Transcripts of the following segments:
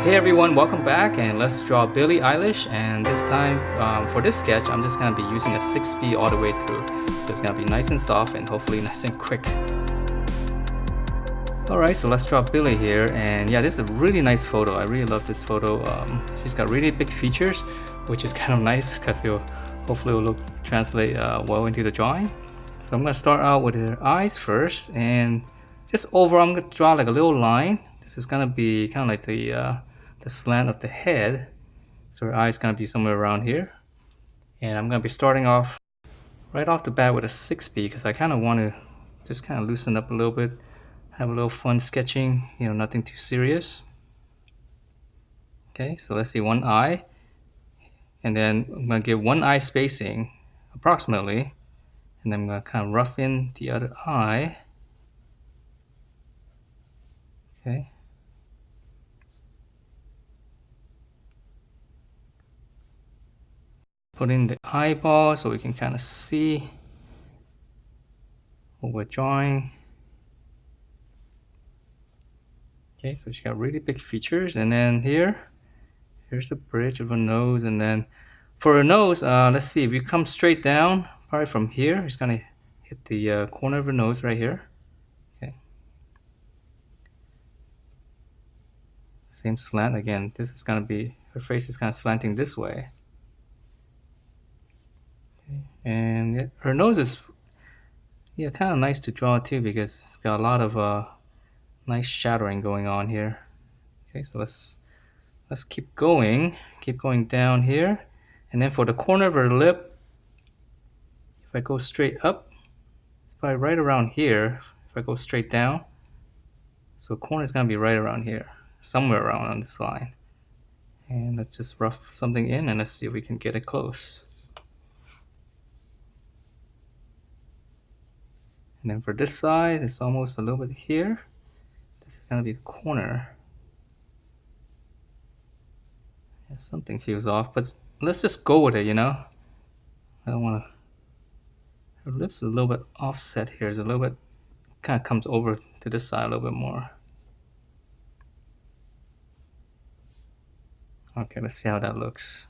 Hey everyone, welcome back, and let's draw Billie Eilish. And this time, for this sketch, I'm just gonna be using a 6B all the way through. So it's gonna be nice and soft and hopefully nice and quick. Alright, so let's draw Billie here, and yeah, this is a really nice photo. I really love this photo. She's got really big features, which is kind of nice because hopefully will translate well into the drawing. So I'm gonna start out with her eyes first, and just over, I'm gonna draw like a little line. This is gonna be kind of like the slant of the head. So her eye is gonna be somewhere around here. And I'm gonna be starting off right off the bat with a 6B because I kind of want to just kind of loosen up a little bit, have a little fun sketching, nothing too serious. Okay, so let's see, one eye. And then I'm gonna give one eye spacing approximately. And then I'm gonna kind of rough in the other eye. Okay. Put in the eyeball so we can kind of see what we're drawing. Okay, so she got really big features, and then here's the bridge of her nose, and then for her nose, let's see, if you come straight down, probably from here, it's gonna hit the corner of her nose right here. Okay. Same slant again. This is gonna be, her face is kind of slanting this way. Okay. And yeah, her nose is kind of nice to draw too because it's got a lot of nice shadowing going on here. Okay, so let's keep going down here, and then for the corner of her lip, if I go straight up, it's probably right around here. If I go straight down, so corner is gonna be right around here, somewhere around on this line. And let's just rough something in, and let's see if we can get it close. And then for this side, it's almost a little bit here. This is gonna be the corner. Yeah, something feels off, but let's just go with it, I don't wanna. Her lips is a little bit offset here. It's a little bit, kind of comes over to this side a little bit more. Okay, let's see how that looks.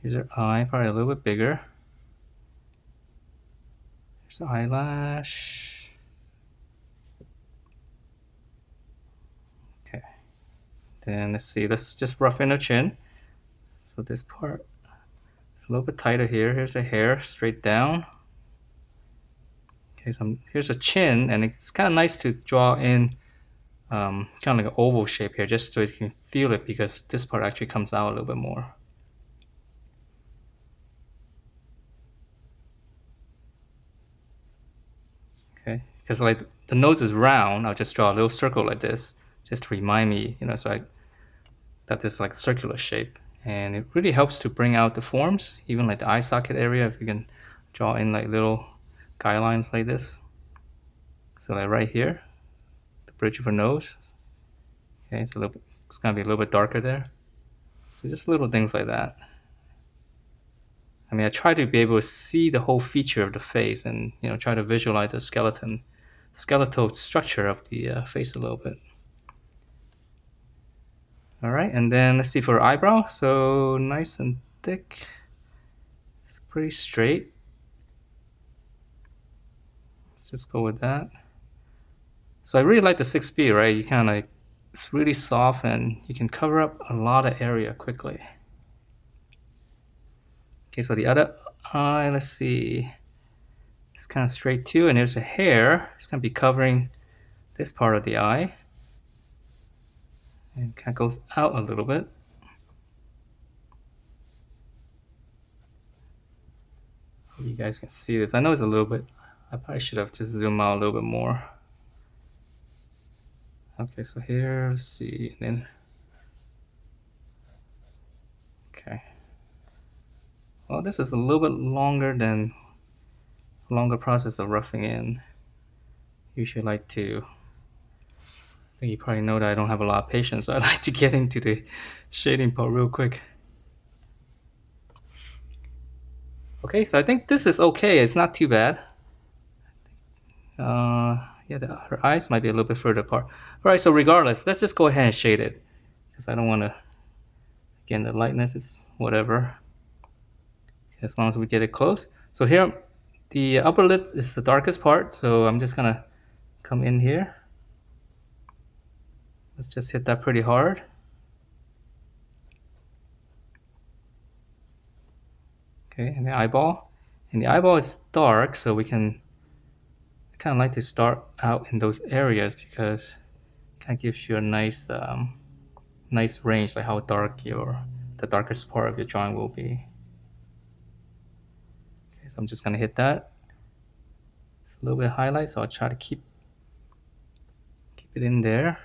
Here's her eye, probably a little bit bigger. Here's the eyelash. Okay. Then let's see, let's just rough in her chin. So this part is a little bit tighter here. Here's her hair, straight down. Okay, so here's a chin, and it's kind of nice to draw in kind of like an oval shape here, just so you can feel it, because this part actually comes out a little bit more. Okay, because like the nose is round, I'll just draw a little circle like this, just to remind me, that this like circular shape, and it really helps to bring out the forms, even like the eye socket area, if you can draw in like little guidelines like this. So like right here, the bridge of her nose. Okay, it's gonna be a little bit darker there. So just little things like that. I mean, I try to be able to see the whole feature of the face, and try to visualize the skeletal structure of the face a little bit. All right, and then let's see for her eyebrow. So nice and thick. It's pretty straight. Let's just go with that. So I really like the 6B, right? You kind of it's really soft, and you can cover up a lot of area quickly. Okay, so the other eye, let's see, it's kind of straight too, and there's a hair. It's gonna be covering this part of the eye, and it kind of goes out a little bit. Hope you guys can see this. I know it's a little bit, I probably should have just zoomed out a little bit more. Okay, so here, let's see, and then, okay. Well, this is a little bit longer process of roughing in. Usually like to, I think you probably know that I don't have a lot of patience, so I like to get into the shading part real quick. Okay, so I think this is okay. It's not too bad. Yeah, her eyes might be a little bit further apart. All right, so regardless, let's just go ahead and shade it. because I don't want to, again, the lightness is whatever, as long as we get it close. So here, the upper lid is the darkest part, so I'm just gonna come in here. Let's just hit that pretty hard. Okay, and the eyeball. And the eyeball is dark, so we can kind of like to start out in those areas because it kind of gives you a nice range, like how dark the darkest part of your drawing will be. Okay, so I'm just gonna hit that. It's a little bit of highlight, so I'll try to keep it in there.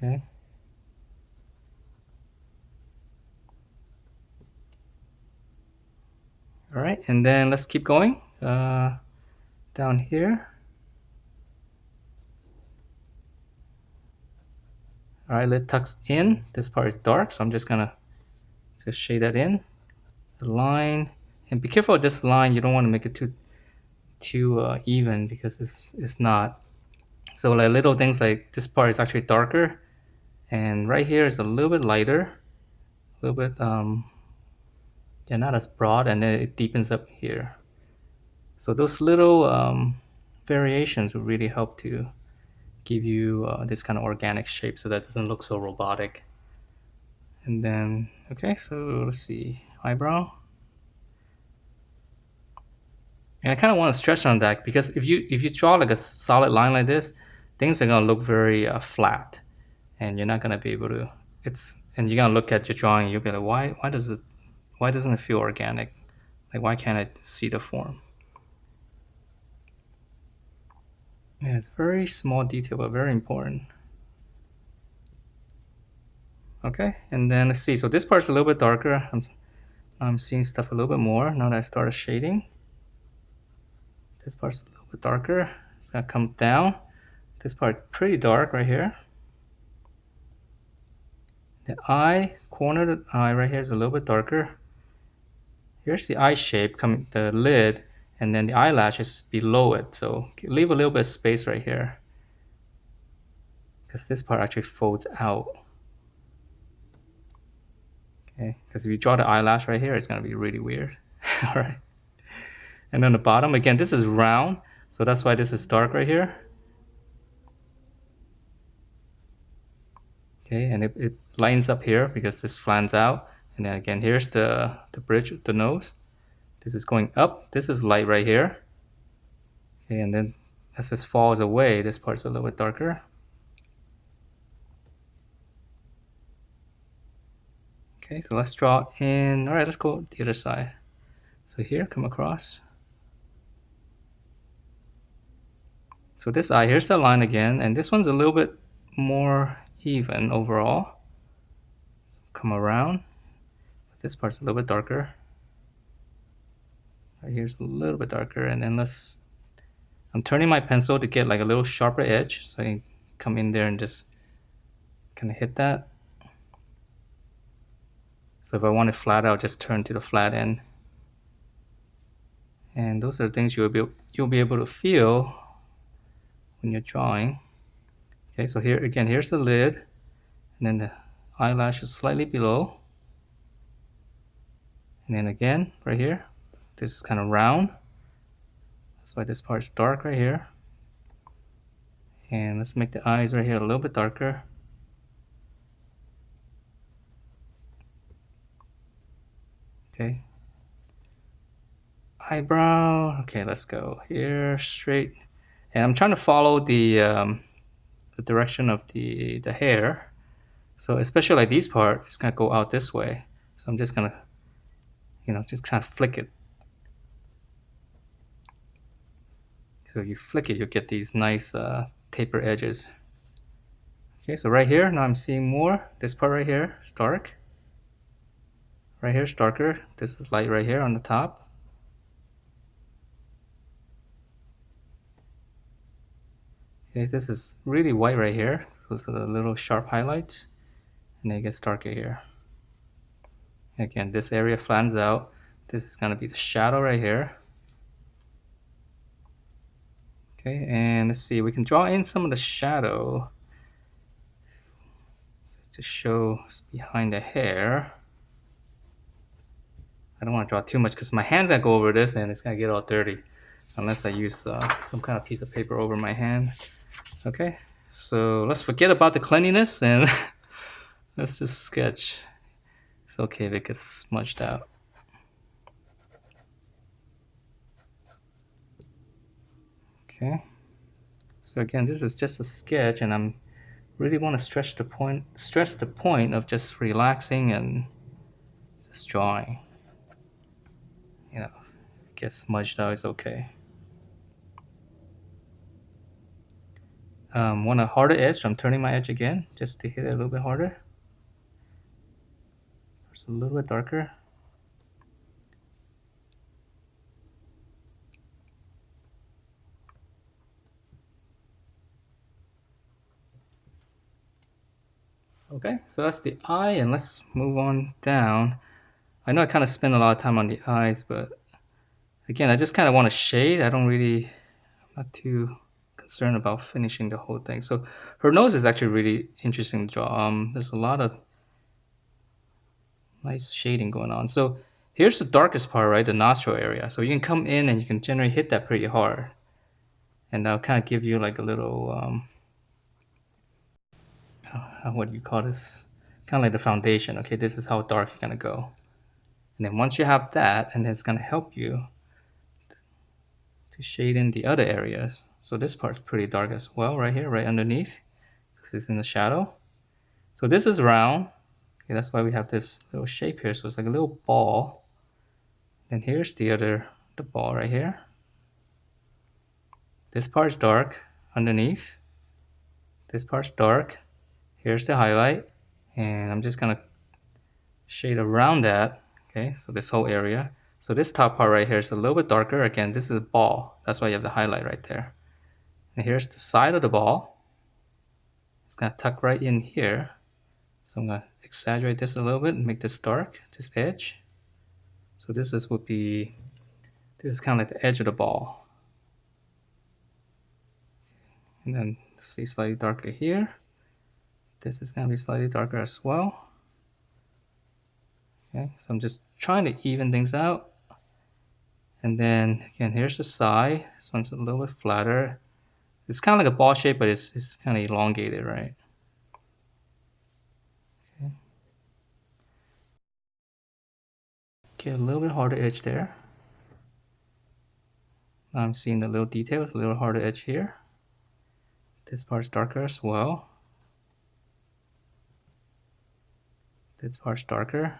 Okay. All right, and then let's keep going down here. All right, lid tucks in. This part is dark, so I'm just gonna just shade that in. The line, and be careful with this line. You don't want to make it too even because it's not. So like little things like this part is actually darker, and right here is a little bit lighter, a little bit yeah, not as broad, and then it deepens up here. So those little variations will really help to give you this kind of organic shape, so that doesn't look so robotic. And then okay, so let's see, eyebrow. And I kind of want to stretch on that because if you draw like a solid line like this, things are gonna look very flat, and you're not gonna be able to. And you're gonna look at your drawing, you'll be like, why doesn't it feel organic? Like why can't I see the form? Yeah, it's very small detail, but very important. Okay, and then let's see. So this part's a little bit darker. I'm seeing stuff a little bit more now that I started shading. This part's a little bit darker. It's gonna come down. This part pretty dark right here. The eye, corner of the eye right here is a little bit darker. Here's the eye shape, coming the lid, and then the eyelash is below it. So leave a little bit of space right here, because this part actually folds out. Okay, because if you draw the eyelash right here, it's gonna be really weird. All right. And on the bottom, again, this is round, so that's why this is dark right here. Okay, and it lines up here because this flans out. And then again, here's the bridge, the nose. This is going up. This is light right here. Okay, and then as this falls away, this part's a little bit darker. Okay, so let's draw in. All right, let's go the other side. So here, come across. So this eye, here's the line again, and this one's a little bit more even overall. So come around. This part's a little bit darker. Right here's a little bit darker, and then I'm turning my pencil to get like a little sharper edge, so I can come in there and just kind of hit that. So if I want it flat, I'll just turn to the flat end. And those are the things you'll be able to feel when you're drawing. Okay, so here again, here's the lid, and then the eyelash is slightly below. And then again, right here, this is kind of round. That's why this part's dark right here. And let's make the eyes right here a little bit darker. Okay. Eyebrow. Okay, let's go here straight. And I'm trying to follow the direction of the hair. So especially like these part, it's gonna go out this way. So I'm just gonna, just kind of flick it. So you flick it, you'll get these nice taper edges. Okay, so right here, now I'm seeing more. This part right here is dark. Right here is darker. This is light right here on the top. Okay, this is really white right here. So it's the little sharp highlights. And then it gets darker here. Again, this area flans out. This is gonna be the shadow right here. Okay, and let's see, we can draw in some of the shadow to show behind the hair. I don't want to draw too much because my hand's gonna go over this and it's gonna get all dirty unless I use some kind of piece of paper over my hand. Okay, so let's forget about the cleanliness and let's just sketch. It's okay if it gets smudged out. Okay, so again, this is just a sketch, and I'm really want to stress the point of just relaxing and just drawing. You know, if it gets smudged out, it's okay. Want a harder edge, so I'm turning my edge again just to hit it a little bit harder. It's a little bit darker. Okay, so that's the eye, and let's move on down. I know I kind of spend a lot of time on the eyes, but again, I just kind of want to shade. I'm not too concerned about finishing the whole thing. So her nose is actually really interesting to draw. There's a lot of nice shading going on. So here's the darkest part, right? The nostril area. So you can come in and you can generally hit that pretty hard. And that'll kind of give you like a little, what do you call this? Kind of like the foundation. Okay, this is how dark you're gonna go. And then once you have that, and it's gonna help you to shade in the other areas. So this part's pretty dark as well, right here, right underneath. This is in the shadow. So this is round. Okay, that's why we have this little shape here. So it's like a little ball. And here's the ball right here. This part's dark underneath. This part's dark. Here's the highlight. And I'm just gonna shade around that. Okay, so this whole area. So this top part right here is a little bit darker. Again, this is a ball. That's why you have the highlight right there. And here's the side of the ball. It's gonna tuck right in here. So I'm gonna exaggerate this a little bit and make this dark, this edge. So this is kind of like the edge of the ball. And then see slightly darker here. This is gonna be slightly darker as well. Okay, so I'm just trying to even things out. And then again, here's the side. This one's a little bit flatter. It's kind of like a ball shape, but it's kind of elongated, right? Okay. Get a little bit harder edge there. Now I'm seeing the little details, a little harder edge here. This part's darker as well. This part's darker.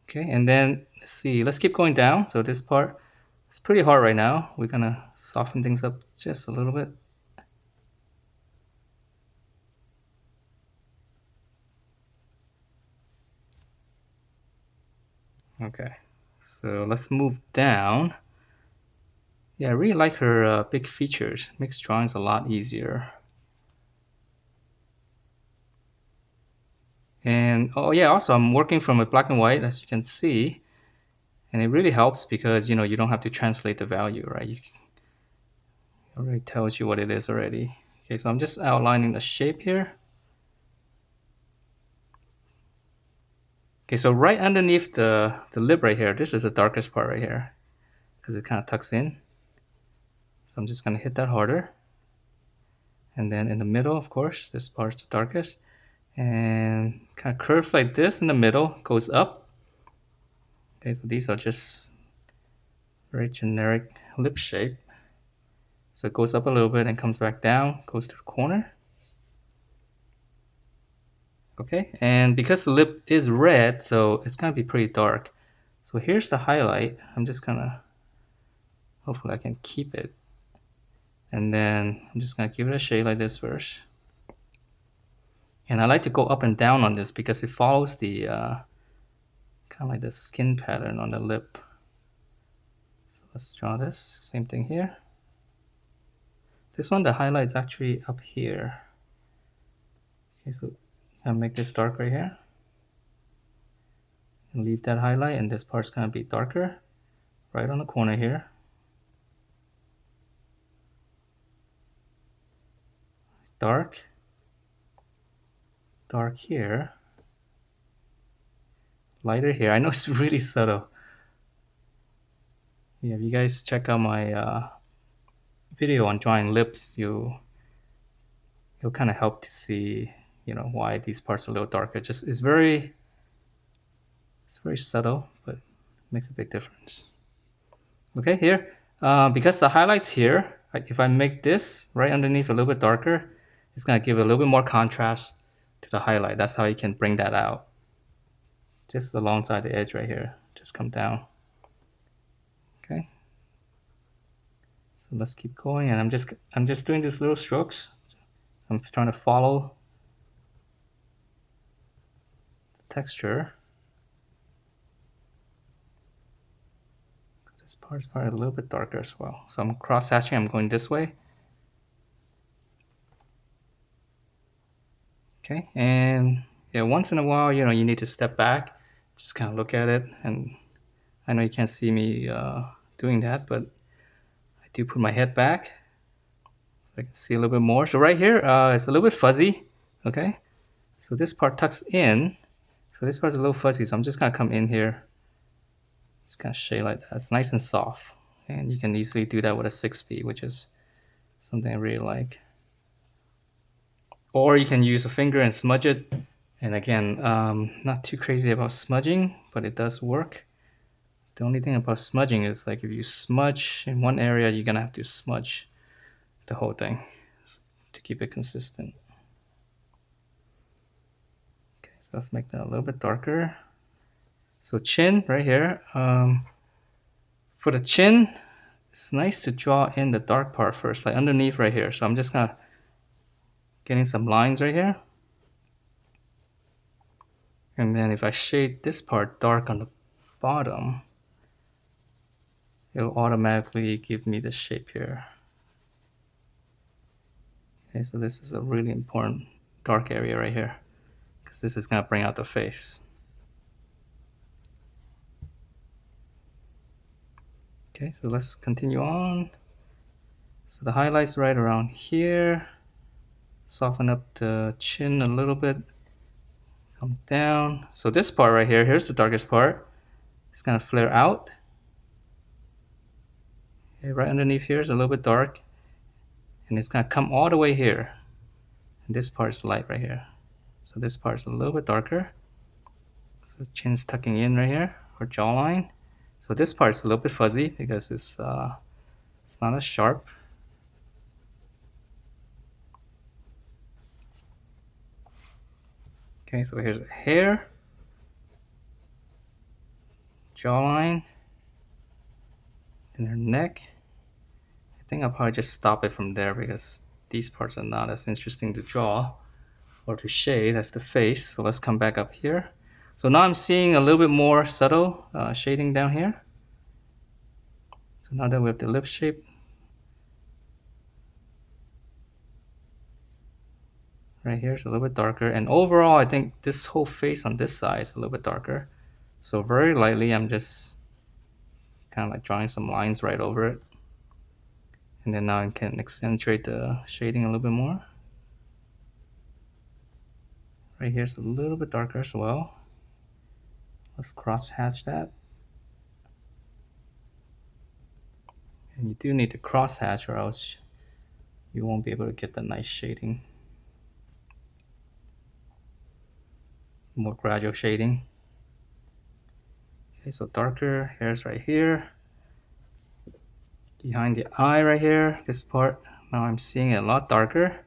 Okay, and then let's see, let's keep going down. So this part is pretty hard right now. We're gonna soften things up just a little bit. Okay, so let's move down. Yeah, I really like her big features. Makes drawings a lot easier. And oh yeah, also I'm working from a black and white, as you can see, and it really helps because you don't have to translate the value, right? It already tells you what it is already. Okay, so I'm just outlining the shape here. Okay, so right underneath the lip right here, this is the darkest part right here because it kind of tucks in. So I'm just gonna hit that harder. And then in the middle, of course, this part's the darkest. And kind of curves like this in the middle, goes up. Okay, so these are just very generic lip shape. So it goes up a little bit and comes back down, goes to the corner. Okay, and because the lip is red, so it's gonna be pretty dark. So here's the highlight. I'm just gonna, hopefully I can keep it. And then I'm just gonna give it a shade like this first. And I like to go up and down on this because it follows the kind of like the skin pattern on the lip. So let's draw this, same thing here. This one, the highlight is actually up here. Okay, so I'll make this dark right here. Leave that highlight, and this part's gonna be darker, right on the corner here. Dark, dark here, lighter here. I know it's really subtle. Yeah, if you guys check out my video on drawing lips, you'll kind of help to see, why these parts are a little darker. Just it's very subtle, but makes a big difference. Okay, here, because the highlights here, like if I make this right underneath a little bit darker, it's gonna give a little bit more contrast to the highlight. That's how you can bring that out. Just alongside the edge right here, just come down. Okay. So let's keep going, and I'm just doing these little strokes. I'm trying to follow the texture. This part is probably a little bit darker as well. So I'm cross-hatching, I'm going this way. Okay, and yeah, once in a while, you need to step back, just kind of look at it. And I know you can't see me doing that, but I do put my head back so I can see a little bit more. So right here, it's a little bit fuzzy, okay? So this part tucks in. So this part's a little fuzzy, so I'm just gonna come in here. Just kind of shade like that. It's nice and soft. And you can easily do that with a 6B, which is something I really like. Or you can use a finger and smudge it. And again, not too crazy about smudging, but it does work. The only thing about smudging is like if you smudge in one area, you're gonna have to smudge the whole thing to keep it consistent. Okay, so let's make that a little bit darker. So chin right here. For the chin, it's nice to draw in the dark part first, like underneath right here. So I'm just kind of getting some lines right here. And then if I shade this part dark on the bottom, it'll automatically give me the shape here. Okay, so this is a really important dark area right here, because this is gonna bring out the face. Okay, so let's continue on. So the highlights right around here. Soften up the chin a little bit. Come down. So this part right here, here's the darkest part. It's gonna flare out. Okay, right underneath here is a little bit dark. And it's gonna come all the way here. And this part is light right here. So this part is a little bit darker. So chin's tucking in right here, or jawline. So this part is a little bit fuzzy because it's not as sharp. Okay, so here's hair, jawline, and her neck. I think I'll probably just stop it from there because these parts are not as interesting to draw or to shade as the face. So let's come back up here. So now I'm seeing a little bit more subtle shading down here. So now that we have the lip shape, right here is a little bit darker. And overall, I think this whole face on this side is a little bit darker. So very lightly, I'm just kind of like drawing some lines right over it. And then now I can accentuate the shading a little bit more. Right here is a little bit darker as well. Let's cross hatch that. And you do need to cross hatch or else you won't be able to get the nice shading. More gradual shading. Okay, so darker hairs right here. Behind the eye right here, this part, now I'm seeing it a lot darker.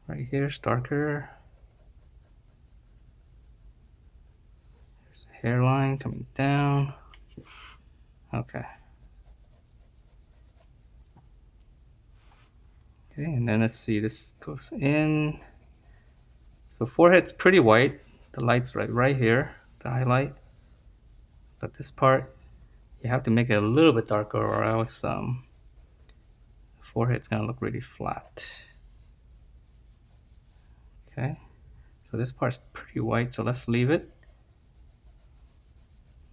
Right here is darker. There's a hairline coming down. Okay. Okay, and then let's see, this goes in. So forehead's pretty white. The light's right here, the highlight. But this part, you have to make it a little bit darker or else the forehead's gonna look really flat. Okay, So this part's pretty white, so let's leave it.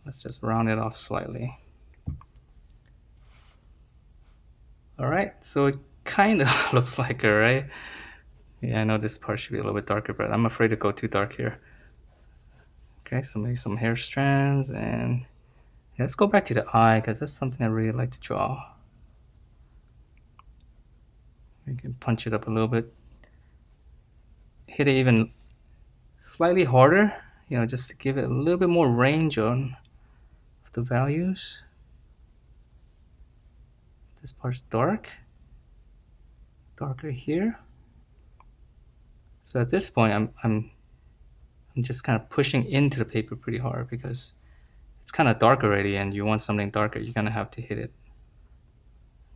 Let's just round it off slightly. All right, so it kind of looks like her, right? Yeah, I know this part should be a little bit darker, but I'm afraid to go too dark here. Okay, so maybe some hair strands, and yeah, let's go back to the eye because that's something I really like to draw. You can punch it up a little bit. Hit it even slightly harder, just to give it a little bit more range on the values. This part's darker here. So at this point, I'm just kind of pushing into the paper pretty hard because it's kind of dark already, and you want something darker, you're gonna have to hit it.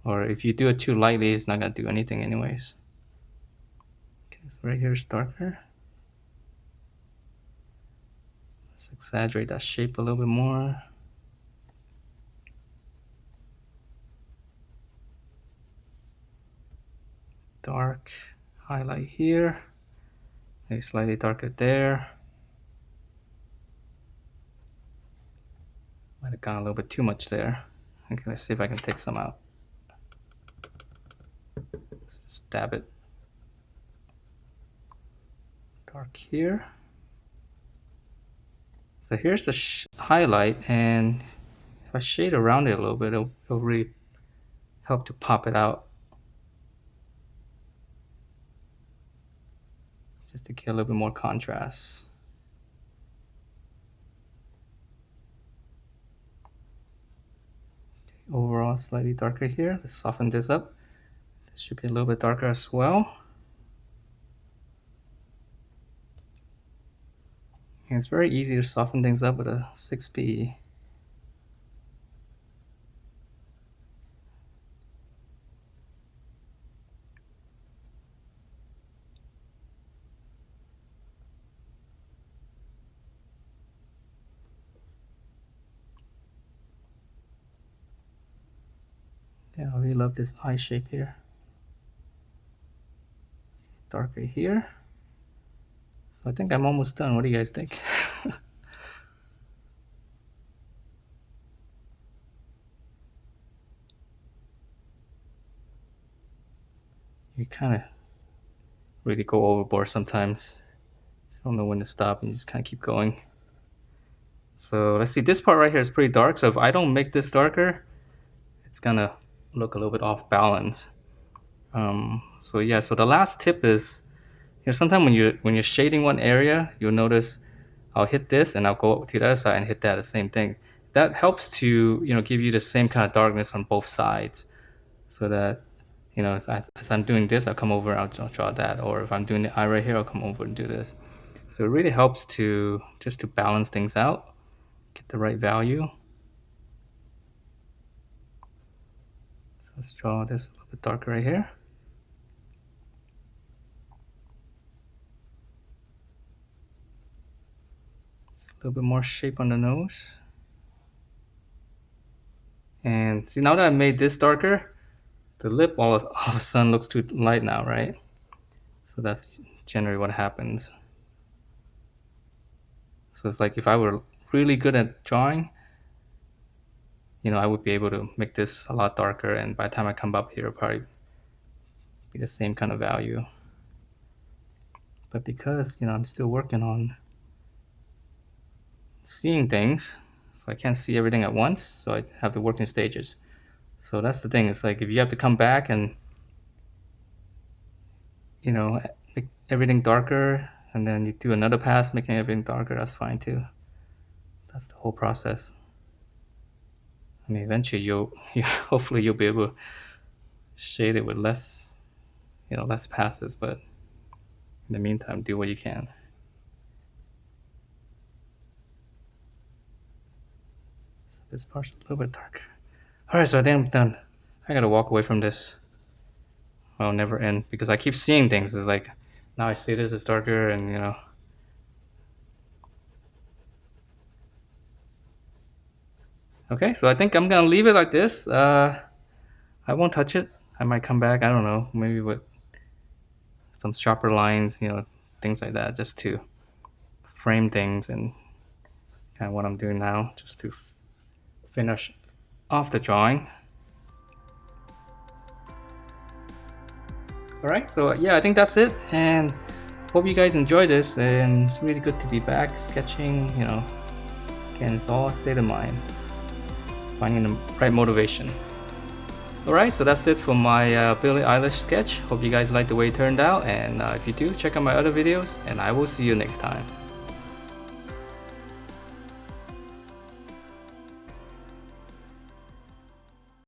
Or if you do it too lightly, it's not gonna do anything anyways. Okay, so right here is darker. Let's exaggerate that shape a little bit more. Dark highlight here. Maybe slightly darker there. Might have gone a little bit too much there. Okay, let's see if I can take some out. Just dab it. Dark here. So here's the highlight, and if I shade around it a little bit, it'll really help to pop it out. Just to get a little bit more contrast. Overall, slightly darker here. Let's soften this up. This should be a little bit darker as well. And it's very easy to soften things up with a 6B. Yeah, I really love this eye shape here. Darker here. So I think I'm almost done. What do you guys think? You kind of really go overboard sometimes. You don't know when to stop, and you just kind of keep going. So let's see, this part right here is pretty dark. So if I don't make this darker, it's gonna look a little bit off balance. So yeah, so the last tip is, sometimes when you're shading one area, you'll notice I'll hit this and I'll go to the other side and hit that, the same thing. That helps to give you the same kind of darkness on both sides, so that as I'm doing this, I'll come over and I'll draw that, or if I'm doing the eye right here, I'll come over and do this. So it really helps to balance things out, get the right value. So let's draw this a little bit darker right here. Just a little bit more shape on the nose. And see, now that I've made this darker, the lip all of a sudden looks too light now, right? So that's generally what happens. So it's like if I were really good at drawing, I would be able to make this a lot darker, and by the time I come up here, it'll probably be the same kind of value. But because, I'm still working on seeing things, so I can't see everything at once, so I have to work in stages. So that's the thing. It's like if you have to come back and, make everything darker, and then you do another pass making everything darker, that's fine too. That's the whole process. I mean, eventually hopefully you'll be able to shade it with less passes, but in the meantime, do what you can. So this part's a little bit darker. All right, so I think I'm done. I gotta walk away from this. I'll never end because I keep seeing things. It's like, now I see this is darker, and Okay, so I think I'm gonna leave it like this. I won't touch it. I might come back, I don't know, maybe with some sharper lines, things like that, just to frame things and kind of what I'm doing now, just to finish off the drawing. Alright, so yeah, I think that's it, and hope you guys enjoyed this, and it's really good to be back sketching, you know. Again, it's all a state of mind, finding the right motivation. Alright, so that's it for my Billie Eilish sketch. Hope you guys liked the way it turned out, and if you do, check out my other videos, and I will see you next time.